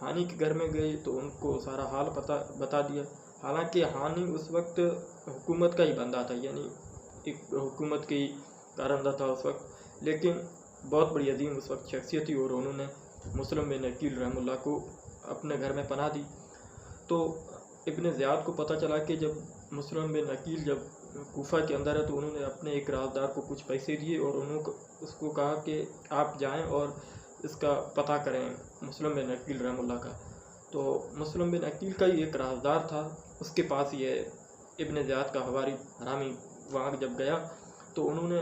ہانی کے گھر میں گئے تو ان کو سارا حال بتا دیا. حالانکہ ہانی اس وقت حکومت کا ہی بندہ تھا، یعنی ایک حکومت کی کارندہ تھا اس وقت، لیکن بہت بڑی عظیم اس وقت شخصیت تھی، اور انہوں نے مسلم بن عقیل رحمہ اللہ کو اپنے گھر میں پناہ دی. تو ابن زیاد کو پتہ چلا کہ جب مسلم بن عقیل جب کوفہ کے اندر ہے، تو انہوں نے اپنے ایک رازدار کو کچھ پیسے دیے اور انہوں کو اس کو کہا کہ آپ جائیں اور اس کا پتہ کریں مسلم بن عقیل رحمہ اللہ کا. تو مسلم بن عقیل کا ہی ایک رازدار تھا، اس کے پاس یہ ابن زیاد کا حواری حرامی وہاں جب گیا تو انہوں نے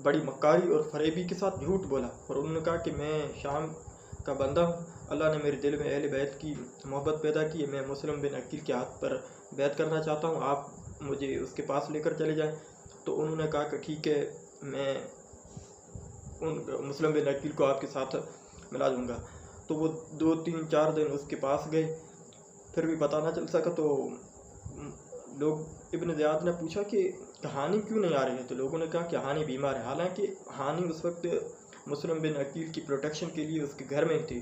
بڑی مکاری اور فریبی کے ساتھ جھوٹ بولا، اور انہوں نے کہا کہ میں شام کا بندہ ہوں، اللہ نے میرے دل میں اہل بیت کی محبت پیدا کی ہے، میں مسلم بن عقیل کے ہاتھ پر بیعت کرنا چاہتا ہوں، آپ مجھے اس کے پاس لے کر چلے جائیں. تو انہوں نے کہا کہ ٹھیک ہے، میں مسلم بن عقیل کو آپ کے ساتھ ملا دوں گا. تو وہ 2-3-4 دن اس کے پاس گئے، پھر بھی پتہ نہ چل سکا. تو لوگ ابن زیاد نے پوچھا کہ ہانی کیوں نہیں آ رہی ہے، تو لوگوں نے کہا کہ ہانی بیمار ہے. حالانکہ ہانی اس وقت مسلم بن عقیل کی پروٹیکشن کے لیے اس کے گھر میں ہی تھی.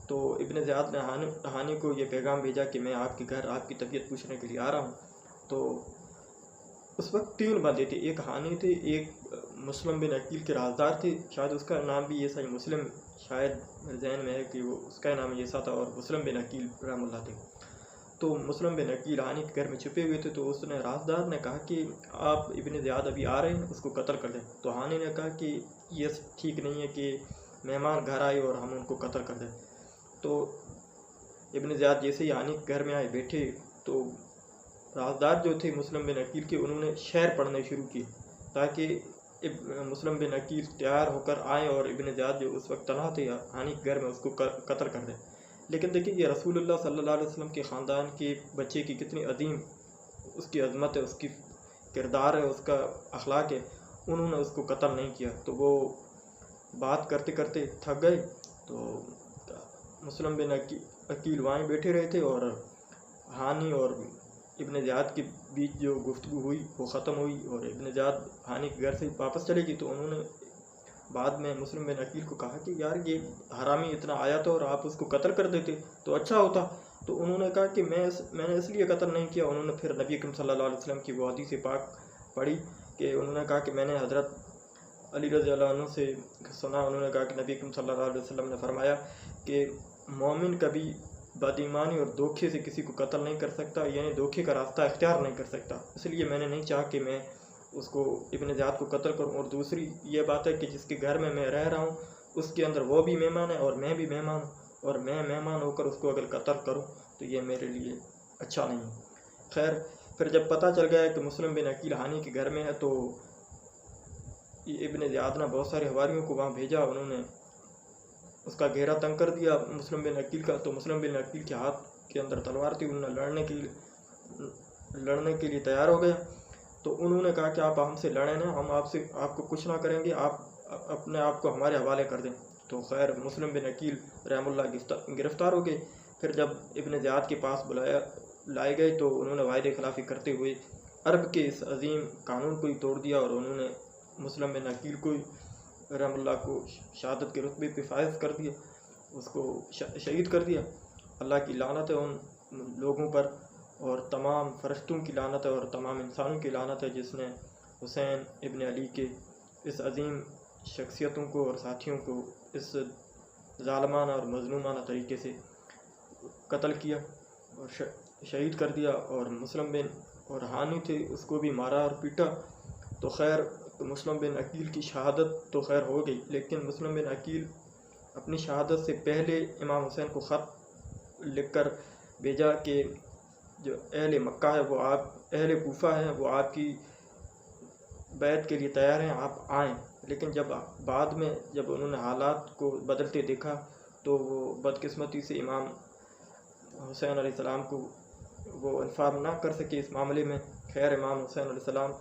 تو ابن زیاد نے ہانی کو یہ پیغام بھیجا کہ میں آپ کے گھر آپ کی طبیعت پوچھنے کے لیے آ رہا ہوں. تو اس وقت 3 بندے تھے، ایک ہانی تھے، ایک مسلم بن عقیل کے رازدار تھے، شاید اس کا نام بھی ایسا ہی مسلم، شاید میرے ذہن میں ہے کہ وہ اس کا نام ایسا تھا، اور مسلم بن عقیل رحمہ اللہ تھے. تو مسلم بن عقیل ہانی کے گھر میں چھپے ہوئے تھے. تو اس نے رازدار نے کہا کہ آپ ابن زیاد ابھی آ رہے ہیں، اس کو قتل کر دیں. تو ہانی نے کہا کہ یہ ٹھیک نہیں ہے کہ مہمان گھر آئے اور ہم ان کو قتل کر دیں. تو ابن زیاد جیسے ہی ہانی کے گھر میں آئے بیٹھے، تو رازدار جو تھے مسلم بن عقیل کے، انہوں نے شعر پڑھنے شروع کی تاکہ مسلم بن عقیل تیار ہو کر آئیں اور ابن زیاد جو اس وقت تنہا تھے ہانی کے گھر میں اس کو قتل کر دیں. لیکن دیکھیں یہ رسول اللہ صلی اللہ علیہ وسلم کے خاندان کے بچے کی کتنی عظیم اس کی عظمت ہے، اس کی کردار ہے، اس کا اخلاق ہے، انہوں نے اس کو قتل نہیں کیا. تو وہ بات کرتے کرتے تھک گئے. تو مسلم بن عقیل وہیں بیٹھے رہے تھے، اور ہانی اور ابن زیاد کے بیچ جو گفتگو ہوئی وہ ختم ہوئی، اور ابن زیاد ہانی کے گھر سے واپس چلے گی. تو انہوں نے بعد میں مسلم بن عقیل کو کہا کہ یار یہ حرامی اتنا آیا تھا اور آپ اس کو قتل کر دیتے تو اچھا ہوتا. تو انہوں نے کہا کہ میں نے اس لیے قتل نہیں کیا. انہوں نے پھر نبی اکرم صلی اللہ علیہ وسلم کی وہ حدیث پاک پڑھی کہ انہوں نے کہا کہ میں نے حضرت علی رضی اللہ عنہ سے سنا، انہوں نے کہا کہ نبی اکرم صلی اللہ علیہ وسلم نے فرمایا کہ مومن کبھی بد ایمانی اور دھوکے سے کسی کو قتل نہیں کر سکتا، یعنی دھوکے کا راستہ اختیار نہیں کر سکتا. اس لیے میں نے نہیں چاہا کہ میں اس کو ابن زیاد کو قتل کروں. اور دوسری یہ بات ہے کہ جس کے گھر میں رہ رہا ہوں اس کے اندر وہ بھی مہمان ہے اور میں بھی مہمان ہوں، اور میں مہمان ہو کر اس کو اگر قتل کروں تو یہ میرے لیے اچھا نہیں. خیر پھر جب پتہ چل گیا کہ مسلم بن عقیل ہانی کے گھر میں ہے، تو ابن زیاد نے بہت سارے حواریوں کو وہاں بھیجا. انہوں نے اس کا گھیرا تنگ کر دیا مسلم بن عقیل کا. تو مسلم بن عقیل کے ہاتھ کے اندر تلوار تھی، انہوں نے لڑنے کے لیے تیار ہو گیا. تو انہوں نے کہا کہ آپ ہم سے لڑیں نا، ہم آپ کو کچھ نہ کریں گے، آپ اپنے آپ کو ہمارے حوالے کر دیں. تو خیر مسلم بن عقیل رحم اللہ گرفتار ہو گئے. پھر جب ابن زیاد کے پاس لائے گئے تو انہوں نے وعدے خلافی کرتے ہوئے عرب کے اس عظیم قانون کو ہی توڑ دیا، اور انہوں نے مسلم بن عقیل کو رحم اللہ کو شہادت کے رتبے پہ فائز کر دیا، اس کو شہید کر دیا. اللہ کی لعنت ہے ان لوگوں پر، اور تمام فرشتوں کی لعنت ہے اور تمام انسانوں کی لعنت ہے جس نے حسین ابن علی کے اس عظیم شخصیتوں کو اور ساتھیوں کو اس ظالمانہ اور مظلومانہ طریقے سے قتل کیا اور شہید کر دیا. اور مسلم بن اور ہانی تھے اس کو بھی مارا اور پیٹا. تو خیر مسلم بن عقیل کی شہادت تو خیر ہو گئی، لیکن مسلم بن عقیل اپنی شہادت سے پہلے امام حسین کو خط لکھ کر بھیجا کہ جو اہل مکہ ہے وہ اہل کوفہ ہیں وہ آپ کی بیعت کے لیے تیار ہیں، آپ آئیں. لیکن بعد میں جب انہوں نے حالات کو بدلتے دیکھا تو وہ بدقسمتی سے امام حسین علیہ السلام کو وہ انفارم نہ کر سکے اس معاملے میں. خیر امام حسین علیہ السلام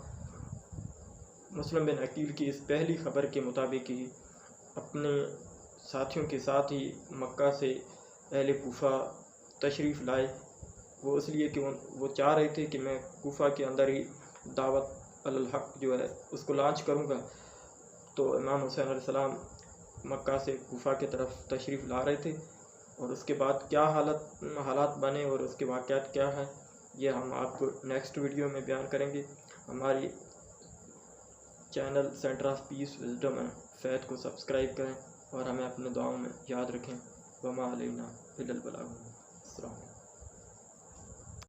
مسلم بن عقیل کی اس پہلی خبر کے مطابق ہی اپنے ساتھیوں کے ساتھ ہی مکہ سے اہل کوفہ تشریف لائے. وہ اس لیے کہ وہ چاہ رہے تھے کہ میں کوفہ کے اندر ہی دعوت الحق جو ہے اس کو لانچ کروں گا. تو امام حسین علیہ السلام مکہ سے کوفہ کی طرف تشریف لا رہے تھے. اور اس کے بعد کیا حالات بنے اور اس کے واقعات کیا ہیں، یہ ہم آپ کو نیکسٹ ویڈیو میں بیان کریں گے۔ ہماری channel centre of peace wisdom and faith کو سبسکرائب کریں اور ہمیں اپنے دعاؤں میں یاد رکھیں۔ وما علینا الا البلاغ۔ السلام علیکم۔